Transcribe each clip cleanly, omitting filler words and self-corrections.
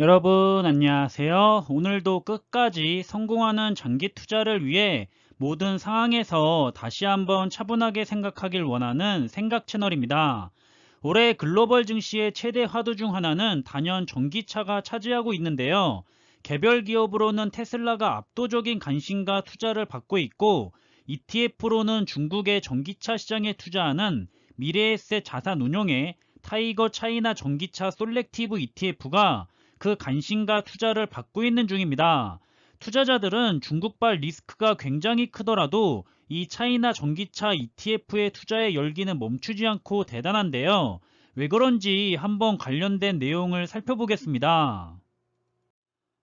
여러분 안녕하세요. 오늘도 끝까지 성공하는 장기 투자를 위해 모든 상황에서 다시 한번 차분하게 생각하길 원하는 생각 채널입니다. 올해 글로벌 증시의 최대 화두 중 하나는 단연 전기차가 차지하고 있는데요. 개별 기업으로는 테슬라가 압도적인 관심과 투자를 받고 있고, ETF로는 중국의 전기차 시장에 투자하는 미래에셋 자산운용의 타이거 차이나 전기차 솔렉티브 ETF가 그 관심과 투자를 받고 있는 중입니다. 투자자들은 중국발 리스크가 굉장히 크더라도 이 차이나 전기차 ETF의 투자의 열기는 멈추지 않고 대단한데요. 왜 그런지 한번 관련된 내용을 살펴보겠습니다.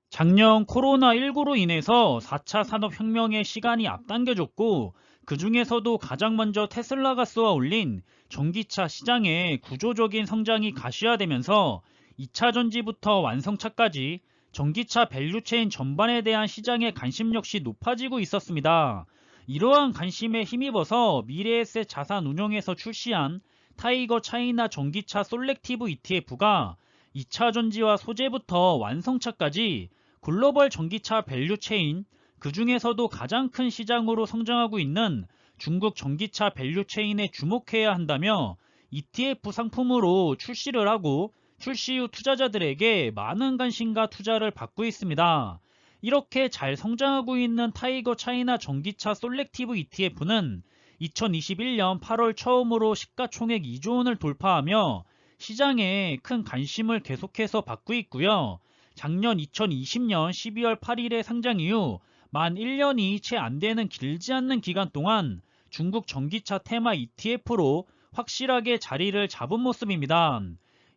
작년 코로나19로 인해서 4차 산업혁명의 시간이 앞당겨졌고, 그 중에서도 가장 먼저 테슬라가 쏘아 올린 전기차 시장의 구조적인 성장이 가시화되면서 2차 전지부터 완성차까지 전기차 밸류체인 전반에 대한 시장의 관심 역시 높아지고 있었습니다. 이러한 관심에 힘입어서 미래에셋 자산운용에서 출시한 타이거 차이나 전기차 솔렉티브 ETF가 2차 전지와 소재부터 완성차까지 글로벌 전기차 밸류체인, 그 중에서도 가장 큰 시장으로 성장하고 있는 중국 전기차 밸류체인에 주목해야 한다며 ETF 상품으로 출시를 하고, 출시 후 투자자들에게 많은 관심과 투자를 받고 있습니다. 이렇게 잘 성장하고 있는 타이거 차이나 전기차 솔렉티브 ETF는 2021년 8월 처음으로 시가총액 2조 원을 돌파하며 시장에 큰 관심을 계속해서 받고 있고요. 작년 2020년 12월 8일에 상장 이후 만 1년이 채 안 되는 길지 않는 기간 동안 중국 전기차 테마 ETF로 확실하게 자리를 잡은 모습입니다.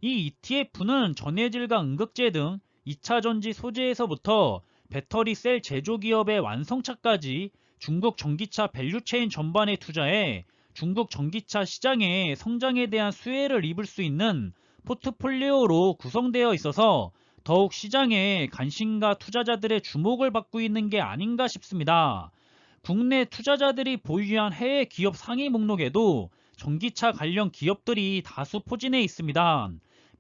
이 ETF는 전해질과 음극재 등 2차 전지 소재에서부터 배터리 셀 제조 기업의 완성차까지 중국 전기차 밸류체인 전반에 투자해 중국 전기차 시장의 성장에 대한 수혜를 입을 수 있는 포트폴리오로 구성되어 있어서 더욱 시장에 관심과 투자자들의 주목을 받고 있는 게 아닌가 싶습니다. 국내 투자자들이 보유한 해외 기업 상위 목록에도 전기차 관련 기업들이 다수 포진해 있습니다.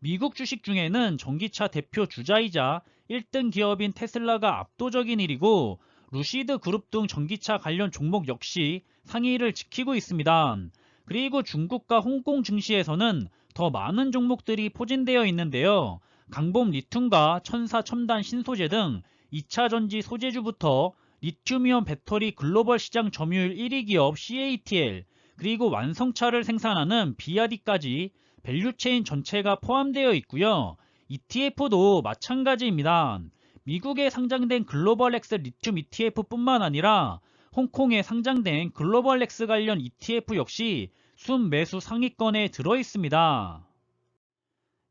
미국 주식 중에는 전기차 대표 주자이자 1등 기업인 테슬라가 압도적인 일이고, 루시드 그룹 등 전기차 관련 종목 역시 상위를 지키고 있습니다. 그리고 중국과 홍콩 증시에서는 더 많은 종목들이 포진되어 있는데요. 강범 리튬과 천사 첨단 신소재 등 2차 전지 소재주부터 리튬이온 배터리 글로벌 시장 점유율 1위 기업 CATL, 그리고 완성차를 생산하는 비아디까지 밸류체인 전체가 포함되어 있고요. ETF도 마찬가지입니다. 미국에 상장된 글로벌 X 리튬 ETF뿐만 아니라 홍콩에 상장된 글로벌X 관련 ETF 역시 순매수 상위권에 들어 있습니다.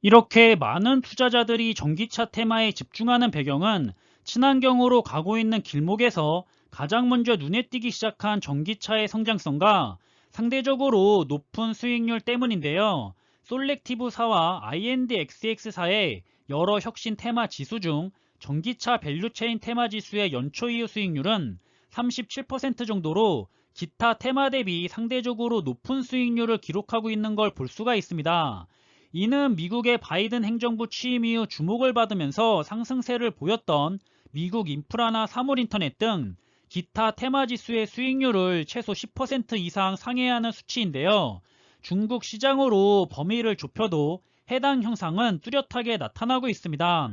이렇게 많은 투자자들이 전기차 테마에 집중하는 배경은 친환경으로 가고 있는 길목에서 가장 먼저 눈에 띄기 시작한 전기차의 성장성과 상대적으로 높은 수익률 때문인데요. 솔렉티브사와 INDXX사의 여러 혁신 테마 지수 중 전기차 밸류체인 테마 지수의 연초 이후 수익률은 37% 정도로 기타 테마 대비 상대적으로 높은 수익률을 기록하고 있는 걸 볼 수가 있습니다. 이는 미국의 바이든 행정부 취임 이후 주목을 받으면서 상승세를 보였던 미국 인프라나 사물인터넷 등 기타 테마 지수의 수익률을 최소 10% 이상 상회하는 수치인데요. 중국 시장으로 범위를 좁혀도 해당 형상은 뚜렷하게 나타나고 있습니다.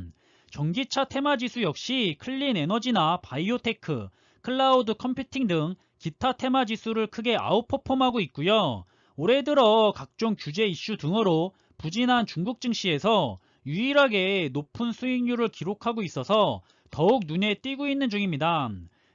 전기차 테마 지수 역시 클린 에너지나 바이오테크, 클라우드 컴퓨팅 등 기타 테마 지수를 크게 아웃퍼폼하고 있고요. 올해 들어 각종 규제 이슈 등으로 부진한 중국 증시에서 유일하게 높은 수익률을 기록하고 있어서 더욱 눈에 띄고 있는 중입니다.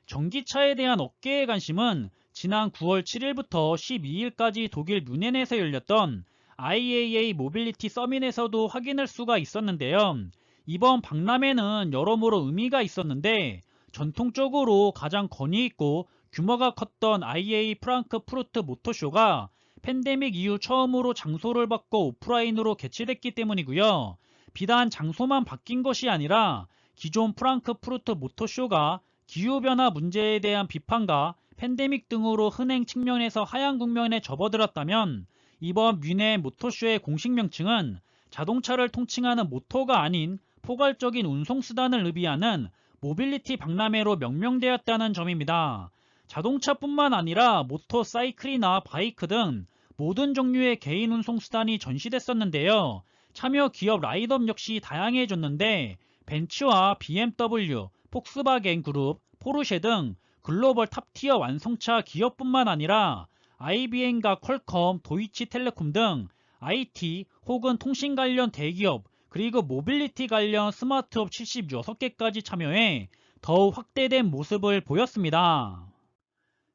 전기차에 대한 업계의 관심은 지난 9월 7일부터 12일까지 독일 뮌헨에서 열렸던 IAA 모빌리티 서밋에서도 확인할 수가 있었는데요. 이번 박람회는 여러모로 의미가 있었는데, 전통적으로 가장 권위 있고 규모가 컸던 IA 프랑크푸르트 모터쇼가 팬데믹 이후 처음으로 장소를 바꿔 오프라인으로 개최됐기 때문이고요. 비단 장소만 바뀐 것이 아니라 기존 프랑크푸르트 모터쇼가 기후변화 문제에 대한 비판과 팬데믹 등으로 흔행 측면에서 하향 국면에 접어들었다면, 이번 뮌헨 모터쇼의 공식 명칭은 자동차를 통칭하는 모터가 아닌 포괄적인 운송수단을 의미하는 모빌리티 박람회로 명명되었다는 점입니다. 자동차뿐만 아니라 모터사이클이나 바이크 등 모든 종류의 개인 운송수단이 전시됐었는데요. 참여 기업 라인업 역시 다양해졌는데 벤츠와 BMW, 폭스바겐 그룹, 포르쉐 등 글로벌 탑티어 완성차 기업뿐만 아니라 IBM과 퀄컴, 도이치텔레콤 등 IT 혹은 통신 관련 대기업 그리고 모빌리티 관련 스마트업 76개까지 참여해 더욱 확대된 모습을 보였습니다.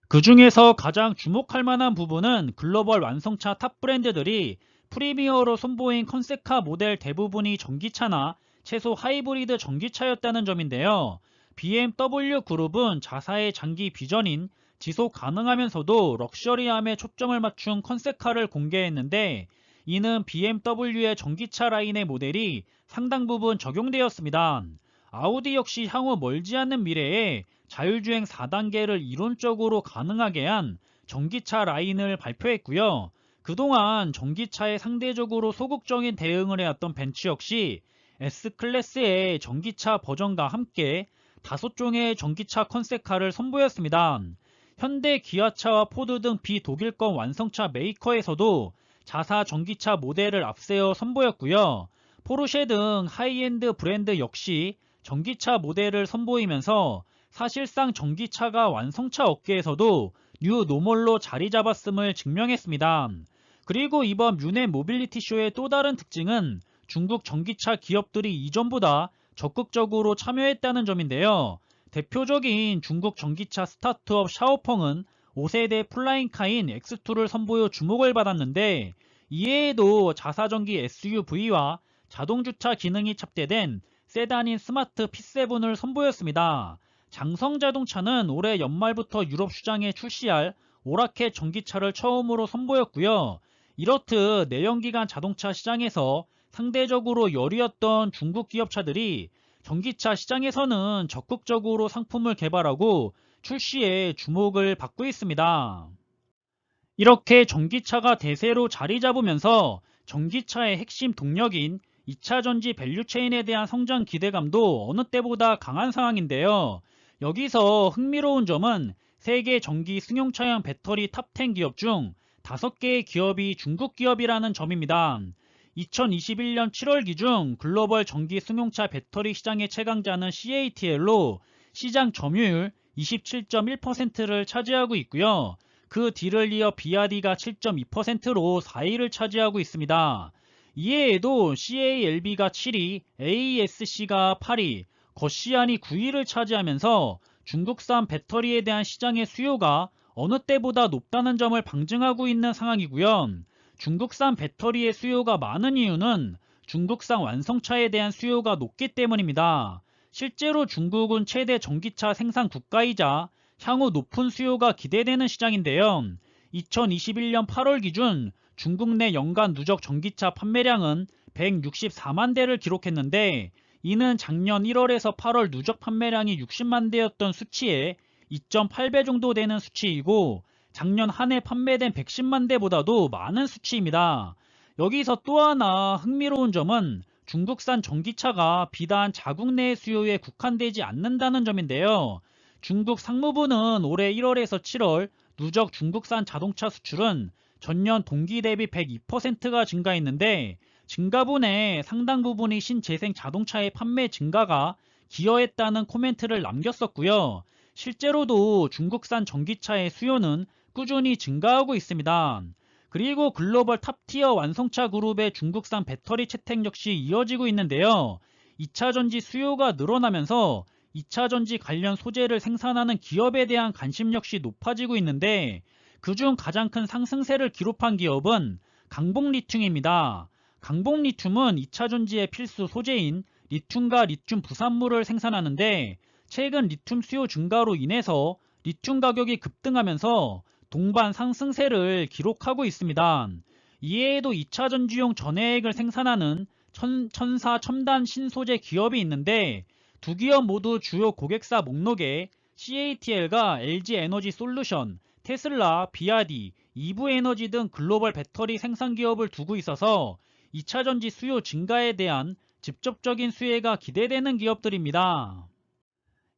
그 중에서 가장 주목할 만한 부분은 글로벌 완성차 탑 브랜드들이 프리미어로 선보인 컨셉카 모델 대부분이 전기차나 최소 하이브리드 전기차였다는 점인데요. BMW 그룹은 자사의 장기 비전인 지속 가능하면서도 럭셔리함에 초점을 맞춘 컨셉카를 공개했는데 이는 BMW의 전기차 라인의 모델이 상당 부분 적용되었습니다. 아우디 역시 향후 멀지 않은 미래에 자율주행 4단계를 이론적으로 가능하게 한 전기차 라인을 발표했고요. 그동안 전기차에 상대적으로 소극적인 대응을 해왔던 벤츠 역시 S클래스의 전기차 버전과 함께 5종의 전기차 컨셉카를 선보였습니다. 현대, 기아차와 포드 등 비독일권 완성차 메이커에서도 자사 전기차 모델을 앞세워 선보였고요. 포르쉐 등 하이엔드 브랜드 역시 전기차 모델을 선보이면서 사실상 전기차가 완성차 업계에서도 뉴 노멀로 자리 잡았음을 증명했습니다. 그리고 이번 뮌헨 모빌리티 쇼의 또 다른 특징은 중국 전기차 기업들이 이전보다 적극적으로 참여했다는 점인데요. 대표적인 중국 전기차 스타트업 샤오펑은 5세대 플라잉카인 X2를 선보여 주목을 받았는데 이외에도 자사전기 SUV와 자동주차 기능이 탑재된 세단인 스마트 P7을 선보였습니다. 장성자동차는 올해 연말부터 유럽 시장에 출시할 오라켓 전기차를 처음으로 선보였고요. 이렇듯 내연기관 자동차 시장에서 상대적으로 열이었던 중국 기업차들이 전기차 시장에서는 적극적으로 상품을 개발하고 출시에 주목을 받고 있습니다. 이렇게 전기차가 대세로 자리 잡으면서 전기차의 핵심 동력인 2차 전지 밸류체인에 대한 성장 기대감도 어느 때보다 강한 상황인데요. 여기서 흥미로운 점은 세계 전기 승용차용 배터리 탑10 기업 중 5개의 기업이 중국 기업이라는 점입니다. 2021년 7월 기준 글로벌 전기 승용차 배터리 시장의 최강자는 CATL로 시장 점유율 27.1%를 차지하고 있고요. 그 뒤를 이어 비아디가 7.2%로 4위를 차지하고 있습니다. 이외에도 CALB가 7위, AESC가 8위, 거시안이 9위를 차지하면서 중국산 배터리에 대한 시장의 수요가 어느 때보다 높다는 점을 방증하고 있는 상황이고요. 중국산 배터리의 수요가 많은 이유는 중국산 완성차에 대한 수요가 높기 때문입니다. 실제로 중국은 최대 전기차 생산 국가이자 향후 높은 수요가 기대되는 시장인데요. 2021년 8월 기준 중국 내 연간 누적 전기차 판매량은 164만 대를 기록했는데 이는 작년 1월에서 8월 누적 판매량이 60만 대였던 수치의 2.8배 정도 되는 수치이고 작년 한 해 판매된 110만 대보다도 많은 수치입니다. 여기서 또 하나 흥미로운 점은 중국산 전기차가 비단 자국 내 수요에 국한되지 않는다는 점인데요. 중국 상무부는 올해 1월에서 7월 누적 중국산 자동차 수출은 전년 동기 대비 102%가 증가했는데 증가분의 상당 부분이 신재생 자동차의 판매 증가가 기여했다는 코멘트를 남겼었고요. 실제로도 중국산 전기차의 수요는 꾸준히 증가하고 있습니다. 그리고 글로벌 탑티어 완성차 그룹의 중국산 배터리 채택 역시 이어지고 있는데요. 2차 전지 수요가 늘어나면서 2차 전지 관련 소재를 생산하는 기업에 대한 관심 역시 높아지고 있는데 그중 가장 큰 상승세를 기록한 기업은 강봉리튬입니다. 강봉리튬은 2차 전지의 필수 소재인 리튬과 리튬 부산물을 생산하는데 최근 리튬 수요 증가로 인해서 리튬 가격이 급등하면서 동반 상승세를 기록하고 있습니다. 이외에도 2차 전지용 전해액을 생산하는 천사 첨단 신소재 기업이 있는데 두 기업 모두 주요 고객사 목록에 CATL과 LG에너지 솔루션, 테슬라, 비아디, 이브에너지 등 글로벌 배터리 생산 기업을 두고 있어서 2차 전지 수요 증가에 대한 직접적인 수혜가 기대되는 기업들입니다.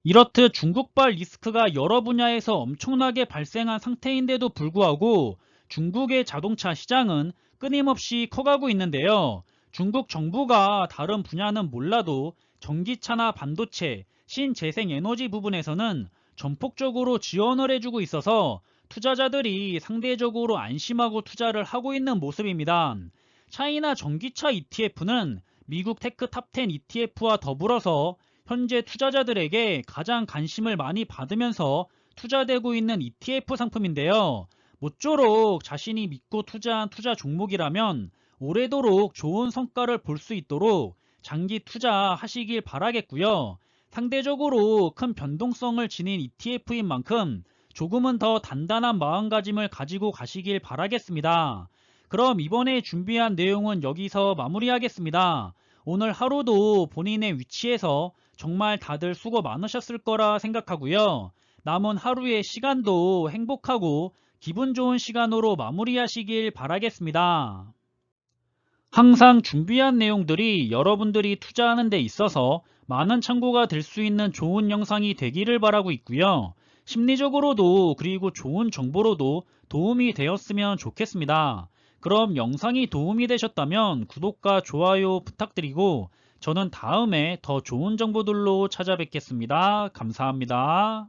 이렇듯 중국발 리스크가 여러 분야에서 엄청나게 발생한 상태인데도 불구하고 중국의 자동차 시장은 끊임없이 커가고 있는데요. 중국 정부가 다른 분야는 몰라도 전기차나 반도체, 신재생에너지 부분에서는 전폭적으로 지원을 해주고 있어서 투자자들이 상대적으로 안심하고 투자를 하고 있는 모습입니다. 차이나 전기차 ETF는 미국 테크 탑10 ETF와 더불어서 현재 투자자들에게 가장 관심을 많이 받으면서 투자되고 있는 ETF 상품인데요. 모쪼록 자신이 믿고 투자한 투자 종목이라면 오래도록 좋은 성과를 볼 수 있도록 장기 투자하시길 바라겠고요. 상대적으로 큰 변동성을 지닌 ETF인 만큼 조금은 더 단단한 마음가짐을 가지고 가시길 바라겠습니다. 그럼 이번에 준비한 내용은 여기서 마무리하겠습니다. 오늘 하루도 본인의 위치에서 정말 다들 수고 많으셨을 거라 생각하고요. 남은 하루의 시간도 행복하고 기분 좋은 시간으로 마무리하시길 바라겠습니다. 항상 준비한 내용들이 여러분들이 투자하는 데 있어서 많은 참고가 될 수 있는 좋은 영상이 되기를 바라고 있고요. 심리적으로도 그리고 좋은 정보로도 도움이 되었으면 좋겠습니다. 그럼 영상이 도움이 되셨다면 구독과 좋아요 부탁드리고 저는 다음에 더 좋은 정보들로 찾아뵙겠습니다. 감사합니다.